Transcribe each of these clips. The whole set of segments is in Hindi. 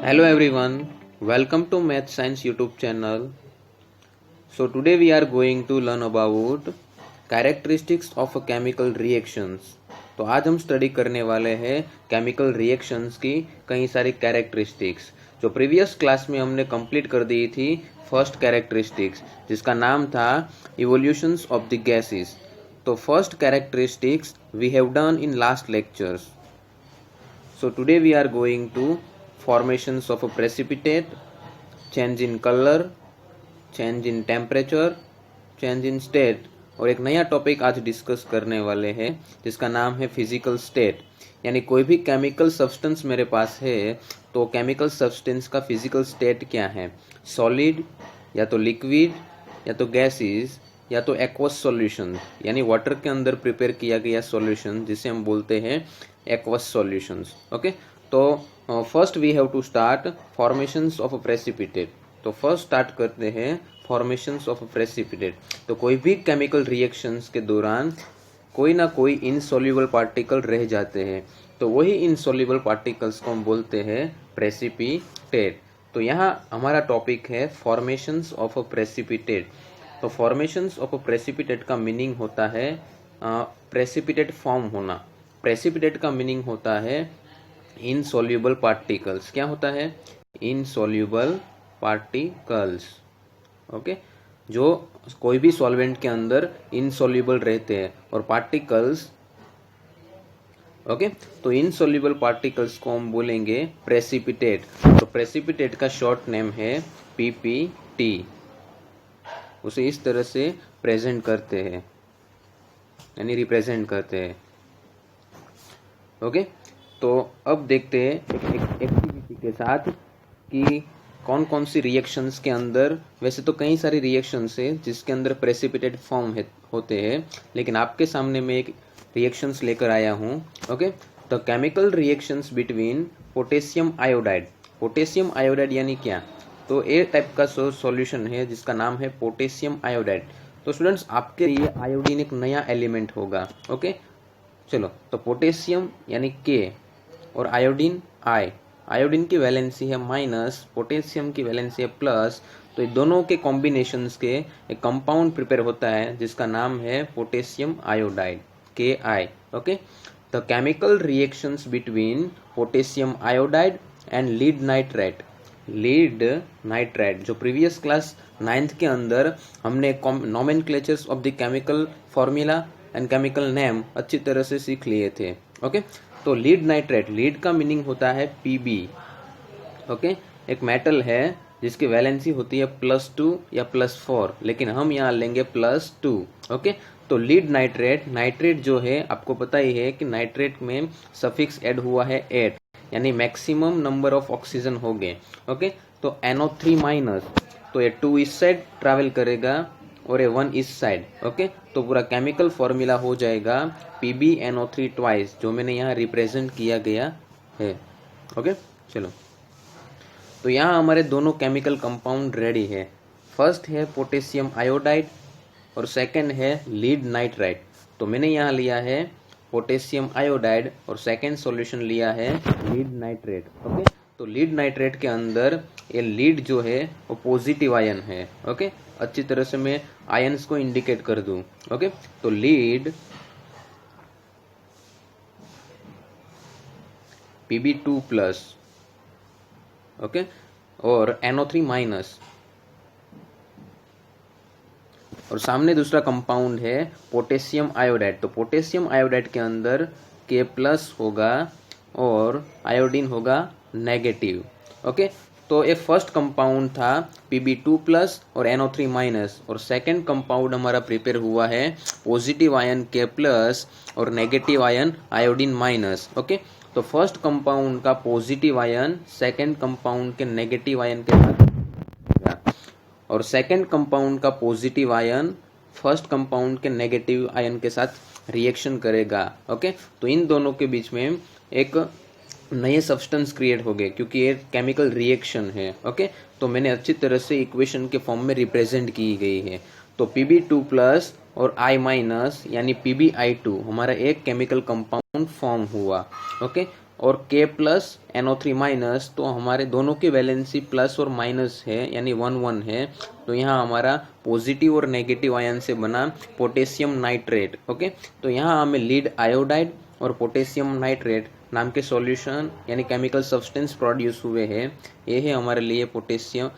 Hello everyone, welcome to Math Science YouTube channel. So today we are going to learn about characteristics of chemical reactions. तो आज हम स्टडी करने वाले हैं केमिकल रिएक्शंस की कई सारी कैरेक्टरिस्टिक्स जो प्रीवियस क्लास में हमने कंप्लीट कर दी थी। फर्स्ट कैरेक्टरिस्टिक्स जिसका नाम था इवोल्यूशंस ऑफ द गैसेस। तो first characteristics we have done in last lectures. So today we are going to formations of a precipitate, change in color, change in temperature, change in state और एक नया टॉपिक आज डिस्कस करने वाले हैं जिसका नाम है फिजिकल स्टेट. यानी कोई भी केमिकल सब्सटेंस मेरे पास है तो केमिकल सब्सटेंस का फिजिकल स्टेट क्या है, सॉलिड या तो लिक्विड या तो गैसेस या तो एक्वस सॉल्यूशन यानी वाटर के अंदर प्रिपेयर किया गया सॉल्यूशन जिसे हम बोलते हैं एक्वस सॉल्यूशंस. ओके, तो first we have to start formations of a precipitate. तो फर्स्ट स्टार्ट करते हैं फॉर्मेशंस ऑफ अ प्रेसिपिटेट. तो कोई भी केमिकल रिएक्शंस के दौरान कोई ना कोई इनसॉल्युबल पार्टिकल रह जाते हैं तो वही इनसॉल्युबल पार्टिकल्स को हम बोलते हैं प्रेसिपिटेट. तो यहाँ हमारा टॉपिक है फॉर्मेशंस ऑफ अ प्रेसिपिटेट. तो फॉर्मेशंस ऑफ अ प्रेसिपिटेट का मीनिंग होता है प्रेसिपिटेट फॉर्म होना. प्रेसिपिटेट का मीनिंग होता है इनसॉल्युबल पार्टिकल्स. क्या होता है? Insoluble particles. ओके, जो कोई भी सॉल्वेंट के अंदर इनसॉल्युबल रहते हैं और पार्टिकल्स. ओके, तो इनसॉल्युबल पार्टिकल्स को हम बोलेंगे प्रेसिपिटेट. तो प्रेसिपिटेट का शॉर्ट नेम है पीपीटी. उसे इस तरह से प्रेजेंट करते हैं यानी रिप्रेजेंट करते हैं. ओके, तो अब देखते हैं एक एक्टिविटी के साथ कि कौन कौन सी रिएक्शंस के अंदर, वैसे तो कई सारी रिएक्शंस है जिसके अंदर प्रेसिपिटेट फॉर्म होते हैं, लेकिन आपके सामने मैं एक रिएक्शंस लेकर आया हूँ. ओके, तो chemical reactions between potassium iodide. Potassium iodide यानी क्या? तो ए टाइप का सॉल्यूशन है जिसका नाम है पोटेशियम आयोडाइड. तो स्टूडेंट्स आपके लिए आयोडीन एक नया एलिमेंट होगा. ओके, चलो, तो पोटेशियम यानी के और आयोडीन आई. आयोडीन की वैलेंसी है माइनस, पोटेशियम की वैलेंसी है प्लस. तो ये दोनों के कॉम्बिनेशंस के एक कंपाउंड प्रिपेयर होता है जिसका नाम है potassium iodide, K I. Okay, the chemical reactions between potassium iodide and lead nitrate. Lead nitrate जो प्रीवियस क्लास 9th के अंदर हमने nomenclatures of the chemical formula and chemical name अच्छी तरह से सीख लिए थे. ओके, तो लीड नाइट्रेट, लीड का मीनिंग होता है पीबी. ओके, एक मेटल है जिसकी वैलेंसी होती है +2 या +4, लेकिन हम यहाँ लेंगे +2. ओके, तो लीड नाइट्रेट, नाइट्रेट जो है आपको पता ही है कि नाइट्रेट में सफिक्स ऐड हुआ है 8 यानी मैक्सिमम नंबर ऑफ ऑक्सीजन हो गए. ओके, तो NO3-, तो ये 2 इस साइड ट्रैवल करेगा और ये 1 इस साइड. ओके, तो पूरा केमिकल फॉर्मूला हो जाएगा PbNO3 ट्वाइस, जो मैंने यहाँ रिप्रेजेंट किया गया है. ओके, चलो, तो यहाँ हमारे दोनों केमिकल कंपाउंड रेडी है. फर्स्ट है पोटेशियम आयोडाइड और सेकंड है लीड नाइट्राइट. तो मैंने यहाँ लिया है पोटेशियम आयोडाइड और सेकंड सॉल्यूशन लिया है लीड नाइट्रेट. ओके, तो लीड नाइट्रेट के अंदर ये लीड जो है वो पॉजिटिव आयन है. ओके, अच्छी तरह से मैं आयन्स को इंडिकेट कर दूं. ओके, तो लीड Pb2+, ओके, और NO3-, और सामने दूसरा कंपाउंड है पोटेशियम आयोडाइड. तो पोटेशियम आयोडाइड के अंदर K+ होगा और आयोडीन होगा नेगेटिव. ओके, तो ये फर्स्ट कंपाउंड था Pb2+ और NO3-, और सेकंड कंपाउंड हमारा प्रिपेयर हुआ है पॉजिटिव आयन K+ और negative ion iodine minus. Okay, तो फर्स्ट कंपाउंड का पॉजिटिव आयन सेकंड कंपाउंड के नेगेटिव आयन के साथ, और सेकंड कंपाउंड का पॉजिटिव आयन फर्स्ट कंपाउंड के नेगेटिव आयन के साथ रिएक्शन करेगा. ओके, तो इन दोनों के बीच में एक नए सब्सटेंस क्रिएट हो गए क्योंकि ये केमिकल रिएक्शन है. ओके, तो मैंने अच्छी तरह से इक्वेशन के फॉर्म में रिप्रेजेंट की गई है. तो Pb2+ और I- यानी PbI2 हमारा एक केमिकल कंपाउंड फॉर्म हुआ. ओके, और K प्लस NO3 माइनस, तो हमारे दोनों की वैलेंसी प्लस और माइनस है यानी 1 1 है। तो यहाँ हमारा पॉजिटिव और नेगेटिव आयन से बना पोटेशियम नाइट्रेट। ओके, तो यहाँ हमें लीड आयोडाइड और पोटेशियम नाइट्रेट नाम के सॉल्यूशन यानी केमिकल सब्सटेंस प्रोड्यूस हुए हैं। ये है हमारे लिए पोटेशियम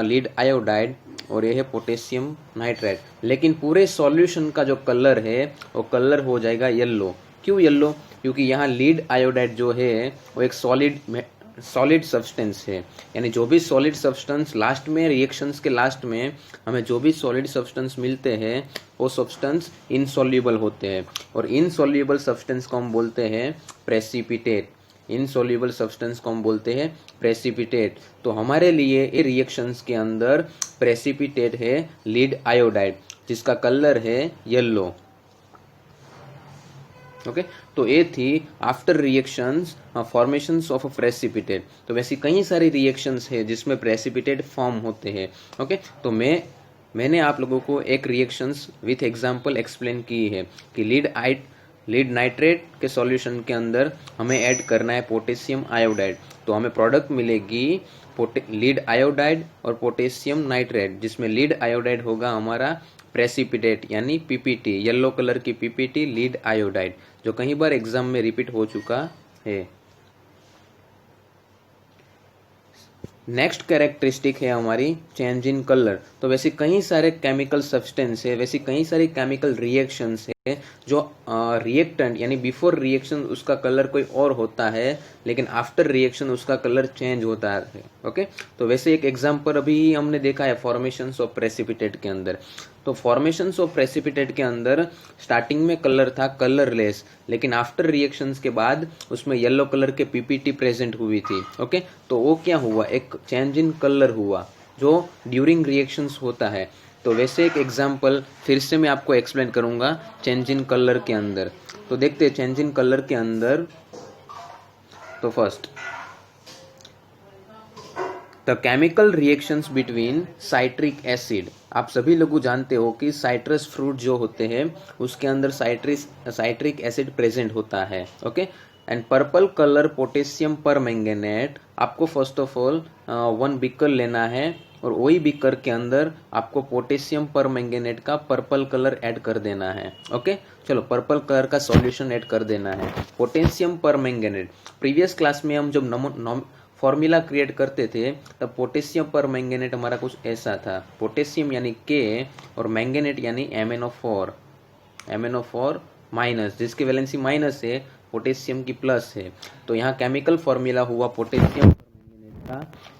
लीड आयोडाइड और ये है पोटेशियम नाइट्रेट। लेकिन पूरे सॉल्यूशन का जो कलर है वो कलर हो जाएगा येलो। क्यों येलो? क्योंकि यहाँ लीड आयोडाइड जो है वो एक सॉलिड सब्सटेंस है, यानी जो भी सॉलिड सब्सटेंस लास्ट में रिएक्शंस के लास्ट में हमें जो भी सॉलिड सब्सटेंस मिलते हैं वो सब्सटेंस इनसॉल्युबल होते हैं, और इनसॉल्युबल सब्सटेंस को हम बोलते हैं प्रेसिपिटेट। इनसॉल्युबल सब्सटेंस को हम बोलते हैं प्रेसिपिटेट। तो हमारे लिए ये रिएक्शंस के अंदर प्रेसिपिटेट है लीड आयोडाइड, जिसका कलर है येलो। ओके, तो ये थी after reactions formations of a precipitate. तो वैसी कई सारी रिएक्शंस है जिसमें प्रेसिपिटेट फॉर्म होते हैं। ओके, तो मैंने आप लोगों को एक रिएक्शंस विथ एग्जांपल एक्सप्लेन की है कि लीड नाइट्रेट के सॉल्यूशन के अंदर हमें ऐड करना है पोटेशियम आयोडाइड। तो हमें प्रोडक्ट मिलेगी लीड आयोडाइड और पोटेशियम नाइट्रेट, जिसमें लीड आयोडाइड होगा हमारा प्रेसिपिटेट यानी पीपीटी, येलो कलर की पीपीटी लीड आयोडाइड, जो कई बार एग्जाम में रिपीट हो चुका है। नेक्स्ट कैरेक्टरिस्टिक है हमारी चेंज इन कलर। तो वैसे कई सारे केमिकल सब्सटेंस है, वैसी कई सारी केमिकल रिएक्शंस है जो रिएक्टेंट यानी बिफोर रिएक्शन उसका कलर कोई और होता है, लेकिन आफ्टर रिएक्शन उसका कलर चेंज होता है। ओके, तो वैसे एक एग्जांपल अभी हमने देखा है फॉर्मेशंस ऑफ प्रेसिपिटेट के अंदर। तो फॉर्मेशंस ऑफ प्रेसिपिटेट के अंदर स्टार्टिंग में कलर था कलरलेस, लेकिन आफ्टर रिएक्शंस के बाद उसमें येलो कलर के पीपीटी प्रेजेंट हुई थी। ओके, तो वो क्या हुआ, एक चेंज इन कलर हुआ जो ड्यूरिंग रिएक्शंस होता है। तो वैसे एक एग्जांपल फिर से मैं आपको एक्सप्लेन करूंगा चेंज इन कलर के अंदर। तो देखते हैं चेंज इन कलर के अंदर। तो first the chemical reactions between citric acid. आप सभी लोग जानते हो कि साइट्रस फ्रूट जो होते हैं उसके अंदर साइट्रिक एसिड प्रेजेंट होता है। Okay, and purple colour potassium पर मैंगनेट। आपको फर्स्ट ऑफ ऑल 1 बीकर लेना है और वही बीकर के अंदर आपको पोटेशियम पर मैंगनेट का पर्पल कलर ऐड कर देना है। ओके, चलो पर्पल कलर का सॉल्यूशन ऐड कर देना है। पोटेशियम पर मैंगनेट, प्रीवियस क्लास में हम जब फॉर्मूला क्रिएट करते थे तब पोटेशियम पर मैंगनेट हमारा कुछ ऐसा था। पोटेशियम यानी K और मैंगनेट यानी MnO4 माइनस, जिसकी वैलेंसी माइनस है, पोटेशियम की प्लस है। तो यहाँ केमिकल फॉर्मूला हुआ पोटेशियम पर मैंगनेट का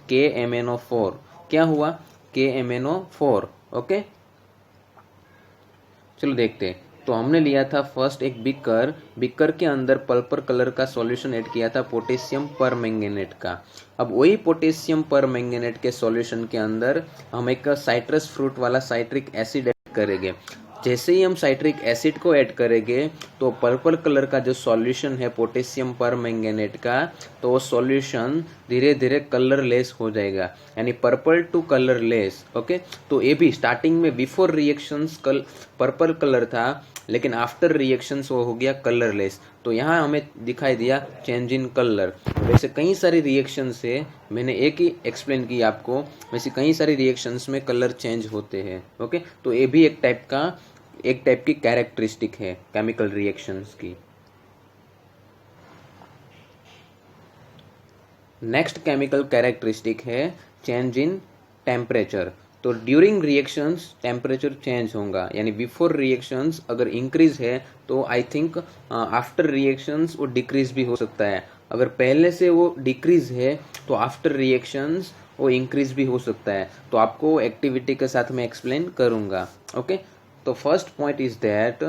KMnO4। क्या हुआ? KMnO4। ओके, चलो देखते हैं। तो हमने लिया था फर्स्ट एक बीकर के अंदर पर्पल कलर का सॉल्यूशन ऐड किया था पोटेशियम पर मैंगनेट का। अब वही पोटेशियम पर मैंगनेट के सॉल्यूशन के अंदर हम एक साइट्रस फ्रूट वाला साइट्रिक एसिड ऐड करेंगे। जैसे ही हम साइट्रिक एसिड को ऐड करेंगे तो पर्पल कलर का जो सॉल्यूशन है पोटेशियम पर मैंगनेट का, तो वो सॉल्यूशन धीरे धीरे कलरलेस हो जाएगा, यानी पर्पल टू कलरलेस। ओके, तो ये भी स्टार्टिंग में बिफोर रिएक्शंस पर्पल कलर था, लेकिन आफ्टर रिएक्शंस वो हो गया कलरलेस। तो यहाँ हमें दिखाई दिया चेंज इन कलर। वैसे कई सारी रिएक्शंस है, मैंने एक ही एक्सप्लेन की आपको, वैसे कई सारी रिएक्शंस में कलर चेंज होते हैं। ओके, तो ये भी एक टाइप की कैरेक्टरिस्टिक है केमिकल रिएक्शंस की। नेक्स्ट केमिकल कैरेक्टरिस्टिक है चेंज इन टेम्परेचर। तो ड्यूरिंग रिएक्शंस टेम्परेचर चेंज होगा, यानी बिफोर रिएक्शंस अगर इंक्रीज है तो आई थिंक आफ्टर रिएक्शंस वो डिक्रीज भी हो सकता है। अगर पहले से वो डिक्रीज है तो आफ्टर रिएक्शंस वो इंक्रीज भी हो सकता है। तो आपको एक्टिविटी के साथ मैं एक्सप्लेन करूंगा। ओके, तो first point is that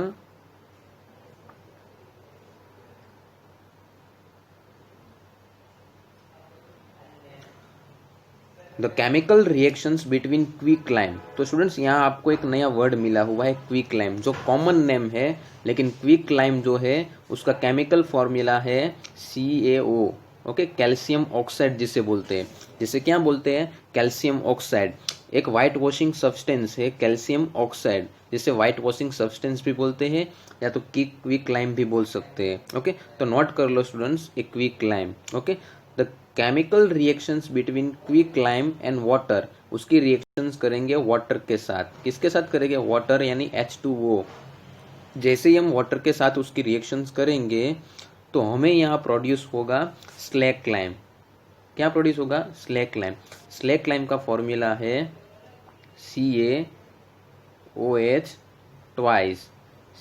the chemical reactions between quicklime. तो स्टूडेंट्स यहाँ आपको एक नया वर्ड मिला हुआ है क्विकलाइम, जो कॉमन नेम है, लेकिन क्विकलाइम जो है उसका केमिकल फॉर्मूला है CaO। ओके, कैल्शियम ऑक्साइड जिसे बोलते हैं, जिसे क्या बोलते हैं? Calcium oxide. एक वाइट वॉशिंग सब्सटेंस है कैल्शियम ऑक्साइड, जिसे वाइट वॉशिंग सब्सटेंस भी बोलते हैं या तो क्विक लाइम भी बोल सकते हैं। ओके, तो नोट कर लो स्टूडेंट्स, एक quick lime. Okay, the chemical reactions between quick lime and water, उसकी रिएक्शंस करेंगे वाटर के साथ। किसके साथ करेंगे? वाटर यानी H2O। जैसे ही हम वाटर के साथ उसकी रिएक्शंस करेंगे तो हमें यहाँ प्रोड्यूस होगा स्लैक लाइम। क्या प्रोड्यूस होगा? Slack lime. स्लैक लाइम का फॉर्मूला है CaOH ट्वाइस,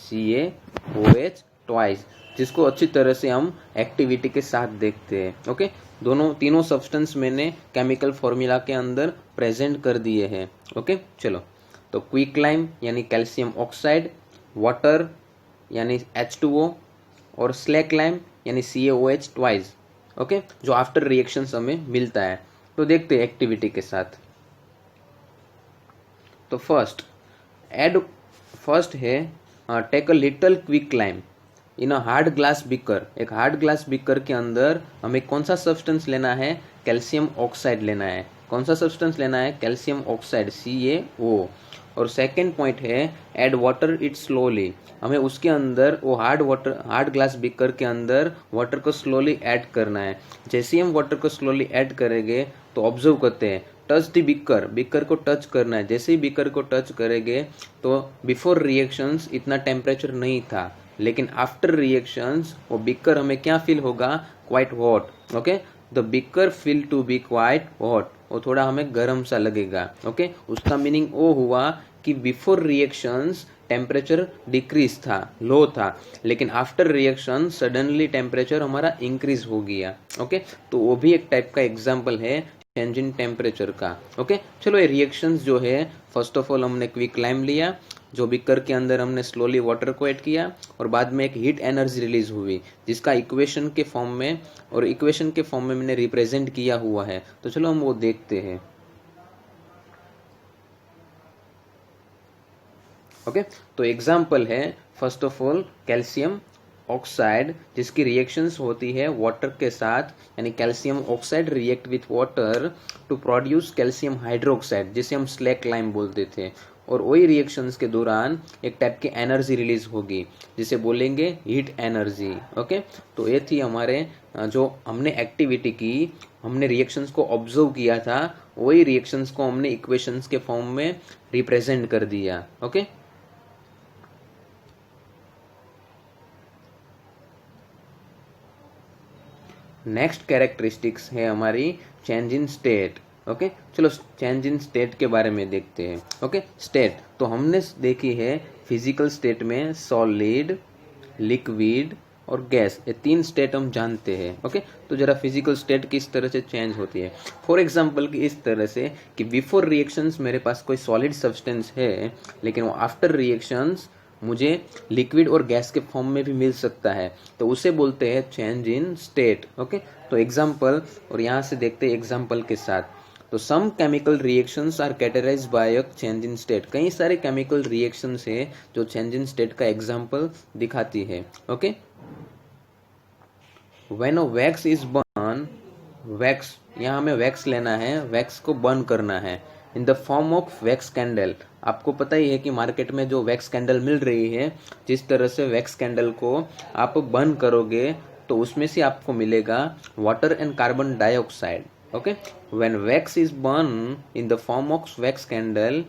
CaOH ट्वाइस, जिसको अच्छी तरह से हम एक्टिविटी के साथ देखते हैं। ओके, दोनों तीनों सब्सटेंस मैंने केमिकल फॉर्मूला के अंदर प्रेजेंट कर दिए हैं। ओके, चलो, तो क्विक लाइम यानी कैल्शियम ऑक्साइड, वाटर यानी H2O और स्लैक लाइम यानी CaOH ट्वाइस। ओके, जो आफ्टर रिएक्शंस हमें मिलता है। तो देखते हैं एक्टिविटी के साथ। तो फर्स्ट है take a little quicklime in a hard glass beaker. एक हार्ड ग्लास बीकर के अंदर हमें कौन सा सब्सटेंस लेना है? कैल्शियम ऑक्साइड लेना है। कौन सा सब्सटेंस लेना है? Calcium oxide, CaO। और सेकेंड पॉइंट है ऐड वाटर इट स्लोली। हमें उसके अंदर वो हार्ड ग्लास बीकर के अंदर वाटर को स्लोली ऐड करना है। जैसे ही हम वाटर को स्लोली ऐड करेंगे तो ऑब्जर्व करते हैं, टच द बीकर, बीकर को टच करना है। जैसे ही बीकर को टच करेंगे तो बिफोर रिएक्शंस इतना टेम्परेचर नहीं था, लेकिन आफ्टर रिएक्शंस वो बीकर हमें क्या फील होगा? Quite hot. Okay, the beaker feel to be quite hot, वो थोड़ा हमें गर्म सा लगेगा। ओके, उसका मीनिंग वो हुआ कि बिफोर रिएक्शंस टेम्परेचर डिक्रीज था, लो था, लेकिन आफ्टर रिएक्शन सडनली टेम्परेचर हमारा इंक्रीज हो गया। ओके, तो वो भी एक टाइप का एग्जाम्पल है चेंज इन टेम्परेचर का। ओके, चलो, ये रिएक्शंस जो है, फर्स्ट ऑफ ऑल हमने क्विक लाइम लिया, जो बीकर के अंदर हमने स्लोली वाटर को ऐड किया और बाद में एक हीट एनर्जी रिलीज हुई, जिसका इक्वेशन के फॉर्म में, और इक्वेशन के फॉर्म में मैंने रिप्रेजेंट किया हुआ है। तो चलो हम वो देखते हैं। ओके, तो एग्जाम्पल है first of all calcium oxide, जिसकी रिएक्शंस होती है वाटर के साथ, यानी calcium oxide react with water to produce calcium hydroxide, जिसे हम स्लैक लाइम बोलते थे। और वही रिएक्शंस के दौरान एक टाइप की एनर्जी रिलीज होगी, जिसे बोलेंगे हीट एनर्जी। ओके, तो ये थी हमारे जो हमने एक्टिविटी की, हमने रिएक्शंस को ऑब्जर्व किया था, वही रिएक्शंस को हमने इक्वेशंस के फॉर्म में रिप्रेजेंट कर दिया। ओके, नेक्स्ट कैरेक्टरिस्टिक्स है हमारी चेंज इन स्टेट। ओके, चलो चेंज इन स्टेट के बारे में देखते हैं। ओके, स्टेट तो हमने देखी है फिजिकल स्टेट में सॉलिड, लिक्विड और गैस, ये तीन स्टेट हम जानते हैं। ओके, तो जरा फिजिकल स्टेट किस तरह से चेंज होती है। फॉर एग्जांपल कि इस तरह से कि बिफोर रिएक्शंस मेरे पास कोई सॉलिड सब्सटेंस है, लेकिन वो आफ्टर रिएक्शंस मुझे लिक्विड और गैस के फॉर्म में भी मिल सकता है, तो उसे बोलते हैं चेंज इन स्टेट। ओके, तो एग्जांपल, और यहाँ से देखते हैं एग्जांपल के साथ। तो some chemical reactions are categorised by a change in state. कई सारे केमिकल रिएक्शंस है जो चेंज इन स्टेट का एग्जांपल दिखाती है। Okay, when a wax is burn, wax, यहाँ हमें वैक्स लेना है, वैक्स को बर्न करना है इन the form of wax candle. आपको पता ही है कि मार्केट में जो वैक्स कैंडल मिल रही है, जिस तरह से वैक्स कैंडल को आप बर्न करोगे तो उसमें से आपको मिलेगा water and carbon dioxide. Okay, when wax is burn in the form of wax candle,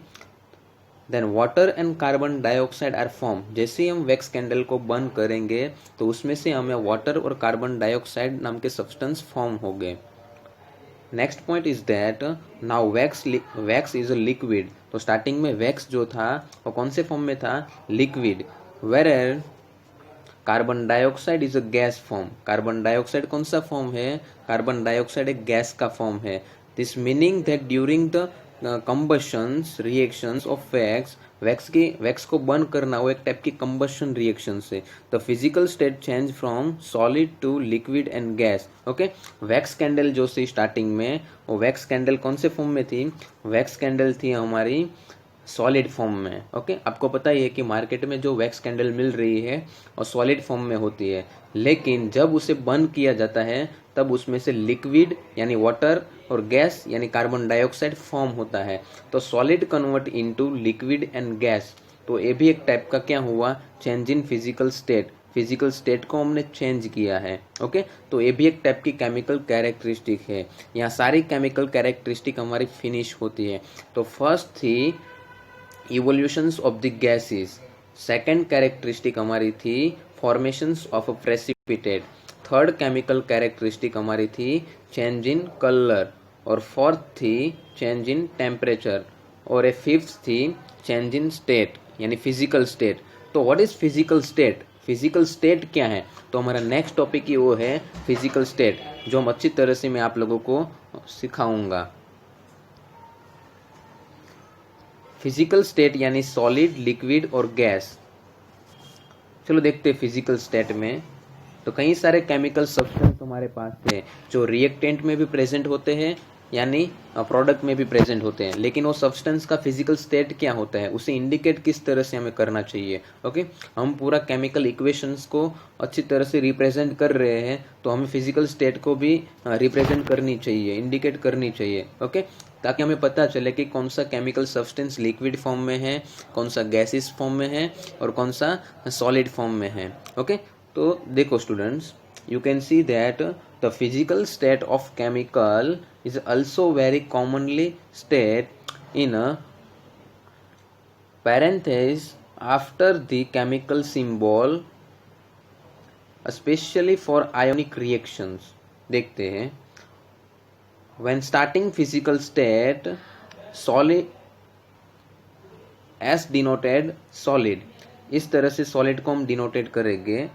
then water and carbon dioxide are form. जैसे ही हम वैक्स कैंडल को बर्न करेंगे तो उसमें से हमें वाटर और कार्बन डाइऑक्साइड नाम के सब्सटेंस फॉर्म हो गए। Next point is that now wax is a liquid. तो स्टार्टिंग में वैक्स जो था वो कौन से फॉर्म में था? Liquid. Where carbon dioxide is a gas form. Carbon dioxide कौन सा फॉर्म है? कार्बन डाइऑक्साइड एक गैस का फॉर्म है। This meaning that during the combustions reactions of wax को बर्न करना वो एक टाइप की कंबशन रिएक्शन से the physical state change from solid to liquid and gas. Okay, wax candle जो थी स्टार्टिंग में, वो वैक्स कैंडल कौन से फॉर्म में थी? वैक्स कैंडल थी हमारी सॉलिड फॉर्म में। ओके, आपको पता ही है कि मार्केट में जो वैक्स कैंडल मिल रही है और सॉलिड फॉर्म में होती है, लेकिन जब उसे बर्न किया जाता है तब उसमें से लिक्विड यानी वाटर और गैस यानी कार्बन डाइऑक्साइड फॉर्म होता है। तो solid convert into liquid and gas, तो ये भी एक टाइप का क्या हुआ, change in physical state. Physical state को हमने चेंज किया है। ओके, तो ये भी एक टाइप की केमिकल कैरेक्टरिस्टिक है। यहाँ सारी केमिकल कैरेक्टरिस्टिक हमारी फिनिश होती है। तो फर्स्ट थी evolutions of the gases, second characteristic हमारी थी formations of a precipitate, third chemical characteristic हमारी थी चेंज इन कलर, और फोर्थ थी चेंज इन टेम्परेचर, और ए फिफ्थ थी चेंज इन स्टेट यानी फिजिकल स्टेट। तो what is physical state, physical state क्या है, तो हमारा नेक्स्ट टॉपिक ही वो है फिजिकल स्टेट, जो हम अच्छी तरह से मैं आप लोगों को सिखाऊंगा। फिजिकल स्टेट यानी सॉलिड, लिक्विड और गैस। चलो देखते हैं फिजिकल स्टेट में। तो कई सारे केमिकल सब्सटेंस हमारे पास है जो रिएक्टेंट में भी प्रेजेंट होते हैं यानी प्रोडक्ट में भी प्रेजेंट होते हैं, लेकिन वो सब्सटेंस का फिजिकल स्टेट क्या होता है, उसे इंडिकेट किस तरह से हमें करना चाहिए। ओके, हम पूरा केमिकल इक्वेशंस को अच्छी तरह से रिप्रेजेंट कर रहे हैं, तो हमें फिजिकल स्टेट को भी रिप्रेजेंट करनी चाहिए, इंडिकेट करनी चाहिए। ओके, ताकि हमें पता चले कि कौन सा केमिकल सब्सटेंस लिक्विड फॉर्म में है, कौन सा गैसिस फॉर्म में है और कौन सा सॉलिड फॉर्म में है। ओके, तो देखो students, you can see that the physical state of chemical is also very commonly stated in a parenthesis after the chemical symbol, especially for ionic reactions। देखते हैं, when starting physical state solid as denoted solid, इस तरह से सॉलिड को हम डिनोटेट करेंगे।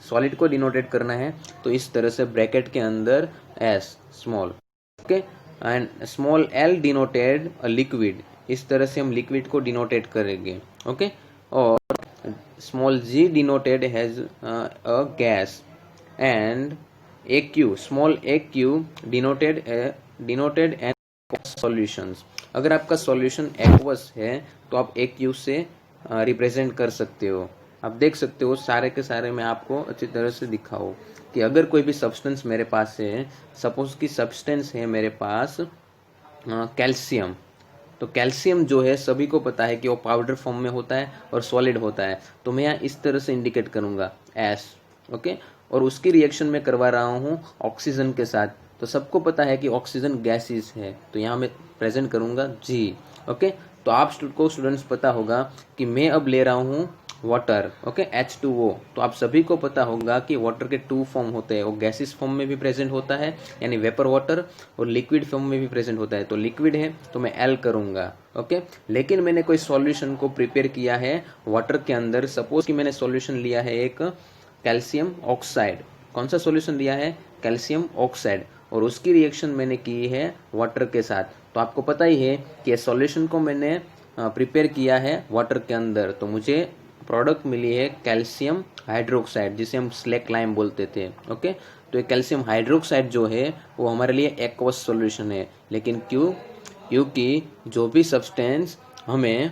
सॉलिड को डिनोटेट करना है तो इस तरह से ब्रैकेट के अंदर S small, okay, and small L denoted a liquid, इस तरह से हम लिक्विड को डिनोटेट करेंगे। ओके, और small g denoted has a gas, and a q, small a q denoted an solutions. अगर आपका सॉल्यूशन एक्वस है तो आप ए क्यू से रिप्रेजेंट कर सकते हो। आप देख सकते हो सारे के सारे मैं आपको अच्छी तरह से दिखाऊं कि अगर कोई भी सब्सटेंस मेरे पास है, सपोज की सब्सटेंस है मेरे पास कैल्शियम, तो कैल्शियम जो है सभी को पता है कि वो पाउडर फॉर्म में होता है और सॉलिड होता है, तो मैं यहाँ इस तरह से इंडिकेट करूंगा एस। ओके, और उसकी रिएक्शन में करवा रहा हूँ ऑक्सीजन के साथ, तो सबको पता है कि ऑक्सीजन गैसेस है, तो यहाँ मैं प्रेजेंट करूंगा जी। ओके, तो आप को स्टूडेंट्स पता होगा कि मैं अब ले रहा हूँ वाटर, ओके, H2O, तो आप सभी को पता होगा कि वाटर के टू फॉर्म होते हैं, वो गैसिस फॉर्म में भी प्रेजेंट होता है यानी वेपर वाटर, और लिक्विड फॉर्म में भी प्रेजेंट होता है, तो लिक्विड है तो मैं L करूंगा। ओके, लेकिन मैंने कोई सॉल्यूशन को प्रिपेयर किया है वाटर के अंदर, सपोज कि मैंने सॉल्यूशन लिया है एक कैल्शियम ऑक्साइड, कौन सा सॉल्यूशन लिया है, कैल्शियम ऑक्साइड, और उसकी रिएक्शन मैंने की है वाटर के साथ, तो आपको पता ही है कि सॉल्यूशन को मैंने प्रिपेयर किया है वाटर के अंदर, तो मुझे प्रोडक्ट मिली है कैल्शियम हाइड्रोक्साइड, जिसे हम स्लैक लाइम बोलते थे। ओके, तो ये कैल्शियम हाइड्रोक्साइड जो है वो हमारे लिए एक्वस सॉल्यूशन है, लेकिन क्योंकि जो भी सब्सटेंस हमें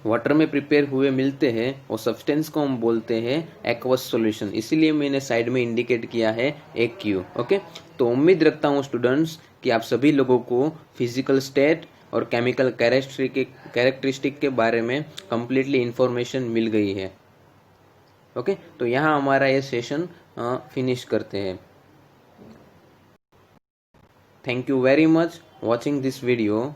वाटर में प्रिपेयर हुए मिलते हैं वो सब्सटेंस को हम बोलते हैं एक्वस सॉल्यूशन, इसीलिए मैंने साइड में इंडिकेट किया है AQ। ओके, तो उम्मीद रखता हूँ स्टूडेंट्स कि आप सभी लोगों को फिजिकल स्टेट और केमिकल कैरेक्टरिस्टिक के बारे में कंप्लीटली इंफॉर्मेशन मिल गई है। ओके, तो यहाँ हमारा ये सेशन फिनिश करते हैं। Thank you very much watching this video.